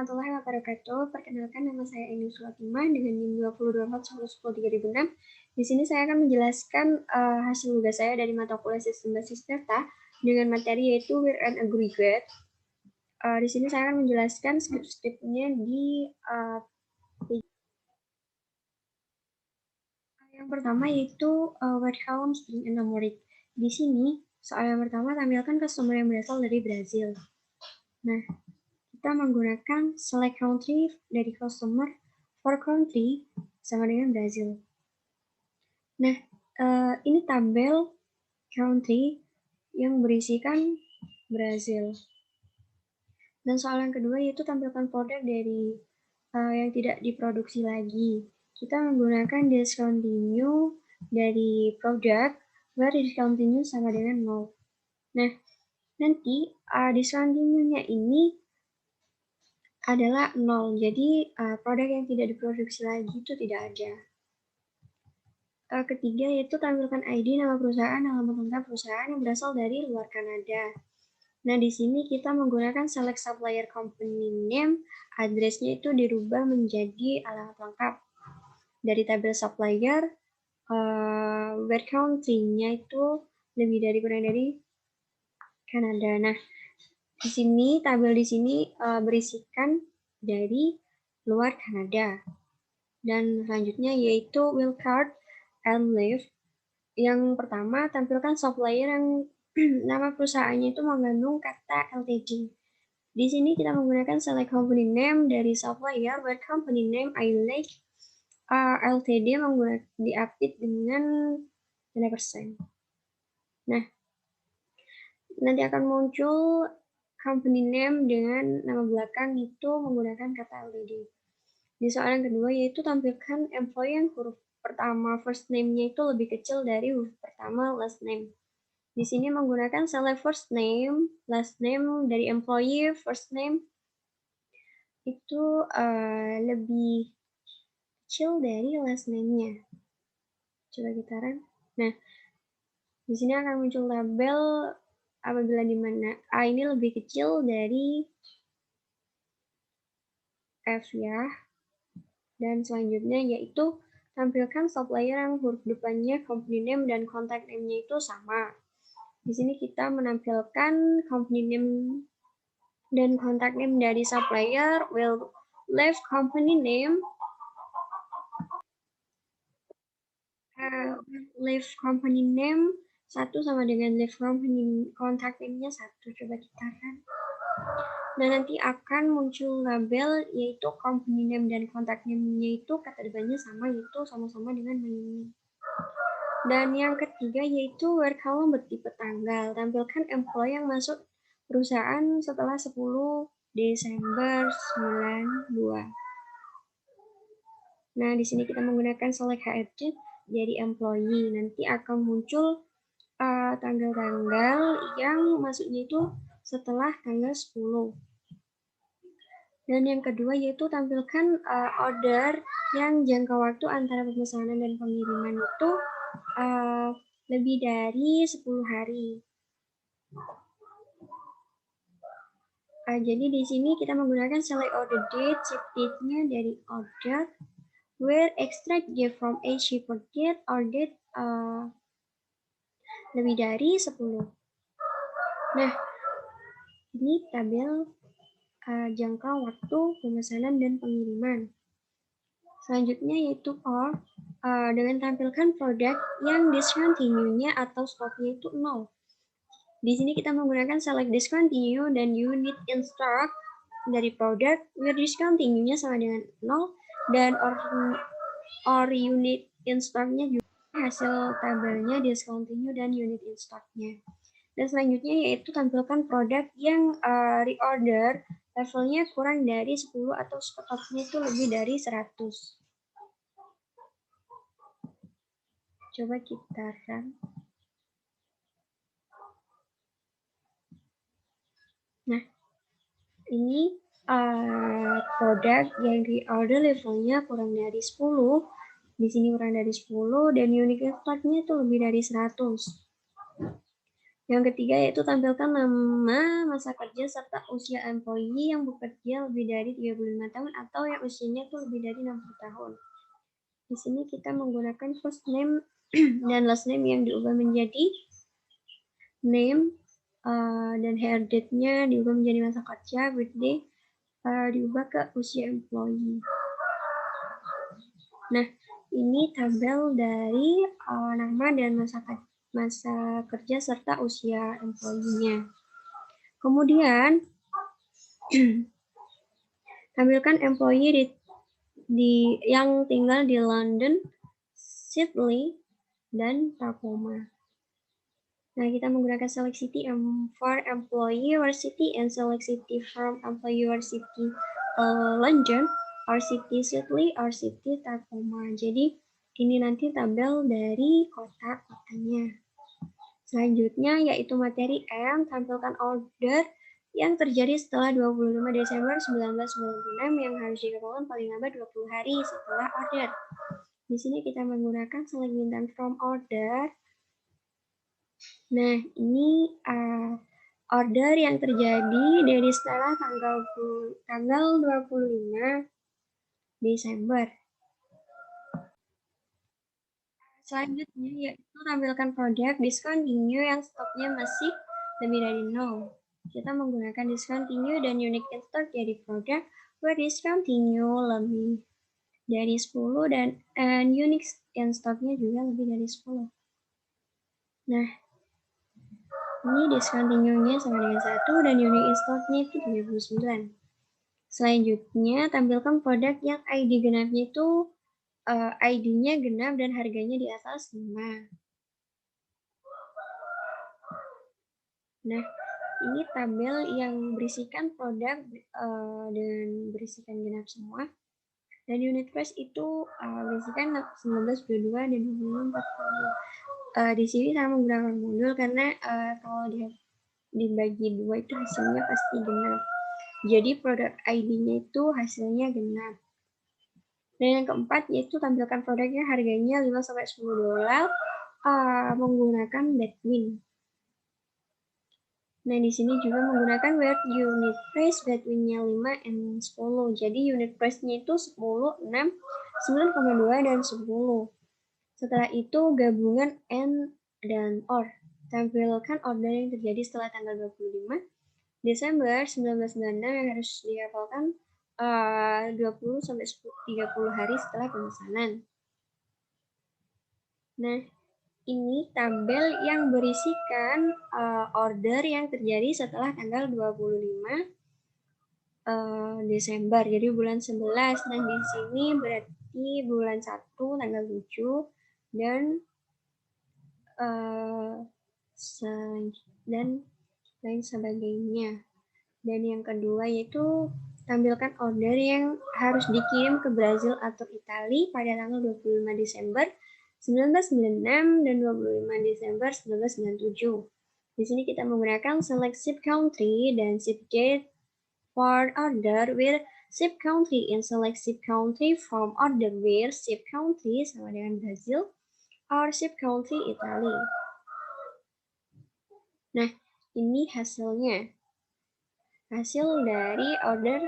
warahmatullahi wabarakatuh. Perkenalkan, nama saya Eni Sulatima dengan NIM 22410103006. Di sini saya akan menjelaskan hasil tugas saya dari mata kuliah Sistem Basis Data dengan materi yaitu Weir and Aggregate. Di sini saya akan menjelaskan skrip-skripnya di yang pertama yaitu word column string and numeric. Di sini soal yang pertama tampilkan customer yang berasal dari Brazil. Nah, kita menggunakan select country dari customer for country sama dengan Brazil. Nah, ini tabel country yang berisikan Brazil. Dan soal yang kedua yaitu tampilkan produk dari yang tidak diproduksi lagi. Kita menggunakan discontinue dari produk, where discontinue sama dengan 0. Nah, nanti discontinue-nya ini adalah 0. Jadi produk yang tidak diproduksi lagi itu tidak ada. Ketiga yaitu tampilkan ID nama perusahaan, alamat lengkap perusahaan yang berasal dari luar Kanada. Nah, di sini kita menggunakan select supplier company name, address-nya itu dirubah menjadi alamat lengkap. Dari tabel supplier, where country-nya itu kurang dari Kanada. Nah, di sini tabel di sini berisikan dari luar Kanada. Dan selanjutnya yaitu wildcard and leave. Yang pertama tampilkan supplier yang nama perusahaannya itu mengandung kata LTD. Di sini kita menggunakan select company name dari supplier, where company name ILake LTD menggunakan diupdate dengan tanda persen. Nah, nanti akan muncul company name dengan nama belakang itu menggunakan kata LTD. Di soal yang kedua yaitu tampilkan employee yang huruf pertama first name-nya itu lebih kecil dari huruf pertama last name. Di sini menggunakan select first name, last name dari employee, first name itu lebih kecil dari last name-nya. Coba kita run. Nah, di sini akan muncul tabel apabila di mana A ini lebih kecil dari F ya. Dan selanjutnya yaitu tampilkan supplier yang huruf depannya company name dan contact name-nya itu sama. Di sini kita menampilkan company name dan contact name dari supplier, will leave company name, satu sama dengan leave company contact name-nya satu. Coba kita kan. Dan nanti akan muncul label yaitu company name dan contact name-nya itu kata depannya sama, yaitu sama-sama dengan ini. Dan yang ketiga yaitu where column bertipe tanggal. Tampilkan employee yang masuk perusahaan setelah 10 Desember 92. Nah, di sini kita menggunakan select HRD jadi employee. Nanti akan muncul tanggal-tanggal yang masuknya itu setelah tanggal 10. Dan yang kedua yaitu tampilkan order yang jangka waktu antara pemesanan dan pengiriman itu lebih dari 10 hari. Jadi di sini kita menggunakan select order date, ship date-nya dari order, where extract date from a shipper date or date lebih dari 10. Nah, ini tabel jangka waktu pemesanan dan pengiriman. Selanjutnya yaitu dengan tampilkan produk yang discontinue-nya atau stoknya itu 0. Di sini kita menggunakan select discontinue dan unit in stock dari produk, where discontinue-nya sama dengan 0 dan or unit in stock-nya juga hasil tabelnya discontinue dan unit in stock-nya. Dan selanjutnya yaitu tampilkan produk yang reorder levelnya kurang dari 10 atau stoknya itu lebih dari 100. Coba kita run. Nah, ini produk yang reorder levelnya kurang dari 10. Di sini kurang dari 10 dan unit stock-nya itu lebih dari 100. Yang ketiga yaitu tampilkan nama, masa kerja, serta usia employee yang bekerja lebih dari 35 tahun atau yang usianya itu lebih dari 60 tahun. Di sini kita menggunakan first name dan last name yang diubah menjadi name, dan hair date-nya diubah menjadi masa kerja, birthday diubah ke usia employee. Nah, ini tabel dari nama dan masa kerja serta usia employee-nya. Kemudian, tampilkan employee yang tinggal di London, Sydney, dan Tacoma. Nah, kita menggunakan select city for employee or city and select city from employee or city London or city Sydney or city Tacoma. Jadi, ini nanti tabel dari kota-kotanya. Selanjutnya yaitu materi M, tampilkan order yang terjadi setelah 25 Desember 1996 yang harus diketahui paling lambat 20 hari setelah order. Di sini kita menggunakan select bintang from order. Nah, ini order yang terjadi dari setelah tanggal 25 Desember. Selanjutnya yaitu tampilkan produk discontinue yang stoknya masih lebih dari 0. Kita menggunakan discontinue dan unique in stock jadi produk where discontinue lebih dari 10 dan unique in stocknya juga lebih dari 10. Nah, ini discontinue-nya sama dengan 1 dan unique in stock-nya itu 39. Selanjutnya, tampilkan produk yang ID genapnya itu ID-nya genap dan harganya di atas 5. Nah, ini tabel yang berisikan produk dan berisikan genap semua. Dan unit price itu berisikan 1922 dan 2040. Di sini saya menggunakan modul karena kalau dia dibagi 2 itu hasilnya pasti genap. Jadi produk ID-nya itu hasilnya genap. Dan yang keempat yaitu tampilkan produknya harganya 5-10 dolar menggunakan Batwin. Nah, di sini juga menggunakan word unit price Batwin-nya 5 and 10. Jadi unit price-nya itu 10, 6, 9,2 dan 10. Setelah itu gabungan and dan or. Tampilkan order yang terjadi setelah tanggal 25 Desember 1996 yang harus dihafalkan 20-30 hari setelah pemesanan. Nah, ini tabel yang berisikan order yang terjadi setelah tanggal 25 Desember. Jadi bulan 11. Nah, di sini berarti bulan 1 tanggal 7 dan lain sebagainya. Dan yang kedua yaitu tampilkan order yang harus dikirim ke Brazil atau Italia pada tanggal 25 Desember 1996 dan 25 Desember 1997. Di sini kita menggunakan select ship country dan ship date for order where ship country in select ship country from order where ship country sama dengan Brazil or ship country Italy. Nah, ini hasilnya. Hasil dari order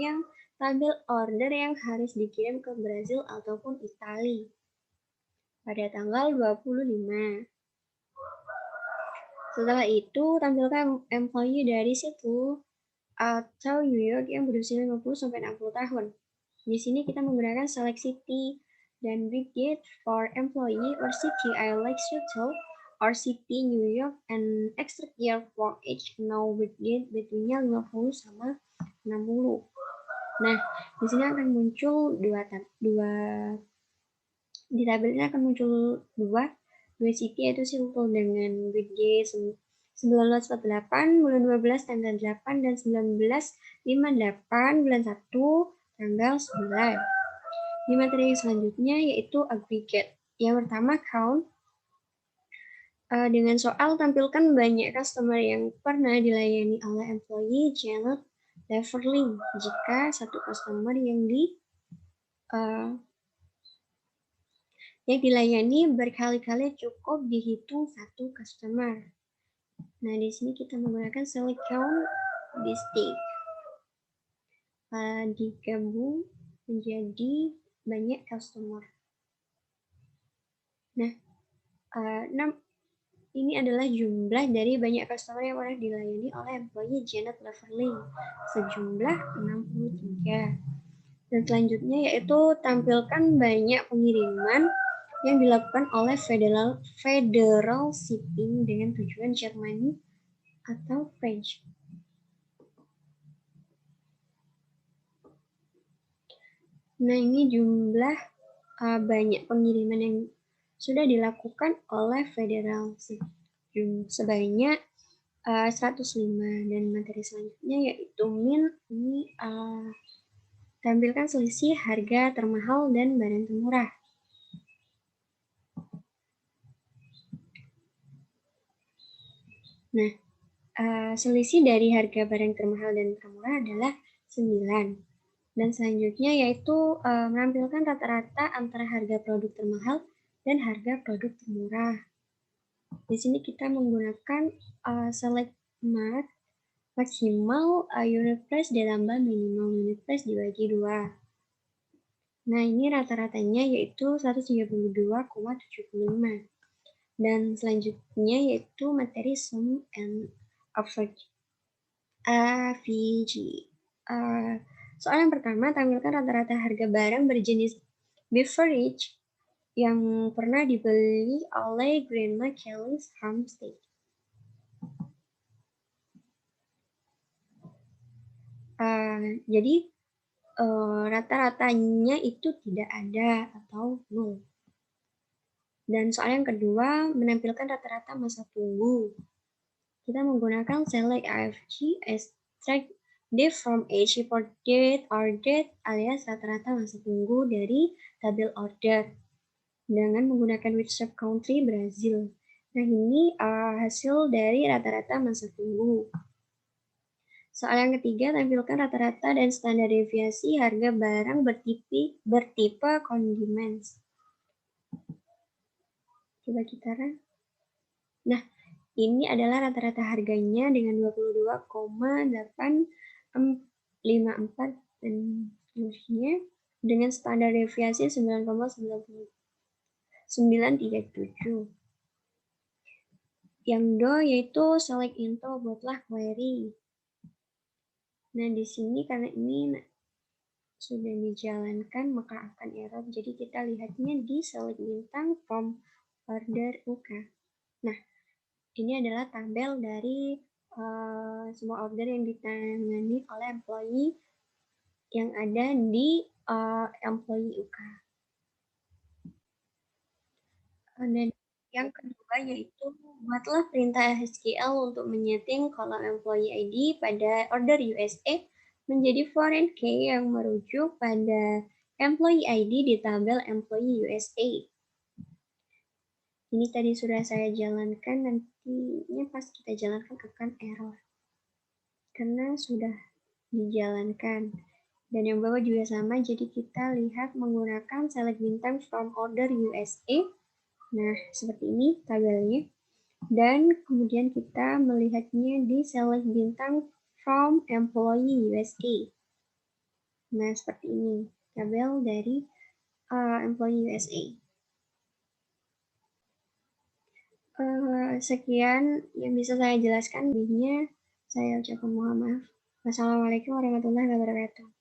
yang tabel order yang harus dikirim ke Brazil ataupun Italia pada tanggal 25. Setelah itu, tampilkan employee dari situ atau New York yang berusia 50-60 tahun. Di sini kita menggunakan select city dan big date for employee or city I like Seattle or city New York and extra year for each now with date between-nya 50 sama 60. Nah, di sini akan muncul di tabelnya akan muncul dua city yaitu Seattle dengan weekday 1948 bulan 12 tanggal 8 dan 1958 bulan 1 tanggal 9. Di materi yang selanjutnya yaitu aggregate. Yang pertama count. Dengan soal tampilkan banyak customer yang pernah dilayani oleh employee Janet Leverling jika satu customer yang dilayani berkali-kali cukup dihitung satu customer. Nah, di sini kita menggunakan select count district. Digabung menjadi banyak customer. Nah, ini adalah jumlah dari banyak customer yang pernah dilayani oleh employee Janet Leverling, sejumlah 63. Dan selanjutnya yaitu tampilkan banyak pengiriman yang dilakukan oleh Federal Shipping dengan tujuan Germany atau French. Nah, ini jumlah banyak pengiriman yang sudah dilakukan oleh Federal Shipping sebanyak 105, dan materi selanjutnya yaitu min. Ini tampilkan selisih harga termahal dan barang termurah. Nah, selisih dari harga barang termahal dan termurah adalah 9. Dan selanjutnya yaitu menampilkan rata-rata antara harga produk termahal dan harga produk termurah. Di sini kita menggunakan select mark maksimal unit price ditambah minimal unit price dibagi 2. Nah, ini rata-ratanya yaitu 132,75. Dan selanjutnya yaitu materi sum and average. AVG. Soal yang pertama, tampilkan rata-rata harga barang berjenis beverage yang pernah dibeli oleh Grandma Kelly's Farmstead. Jadi rata-ratanya itu tidak ada atau nol. Dan soal yang kedua menampilkan rata-rata masa tunggu. Kita menggunakan select AFG, extract date from age report date or date alias rata-rata masa tunggu dari tabel order dengan menggunakan which sub country Brazil. Nah, ini hasil dari rata-rata masa tunggu. Soal yang ketiga, tampilkan rata-rata dan standar deviasi harga barang bertipe condiments. Coba kita run. Nah, ini adalah rata-rata harganya dengan 22,854 dan seterusnya dengan standar deviasi 9,937. Yang do yaitu select into buatlah query. Nah, di sini karena ini sudah dijalankan maka akan error. Jadi kita lihatnya di select bintang from order UK. Nah, ini adalah tabel dari semua order yang ditangani oleh employee yang ada di employee UK. Dan yang kedua yaitu buatlah perintah SQL untuk menyeting kolom employee ID pada order USA menjadi foreign key yang merujuk pada employee ID di tabel employee USA. Ini tadi sudah saya jalankan, nantinya pas kita jalankan akan error. Karena sudah dijalankan. Dan yang bawah juga sama, jadi kita lihat menggunakan select bintang from order USA. Nah, seperti ini tabelnya. Dan kemudian kita melihatnya di select bintang from employee USA. Nah, seperti ini tabel dari employee USA. Sekian yang bisa saya jelaskan. Saya ucapkan mohon maaf. Wassalamualaikum warahmatullahi wabarakatuh.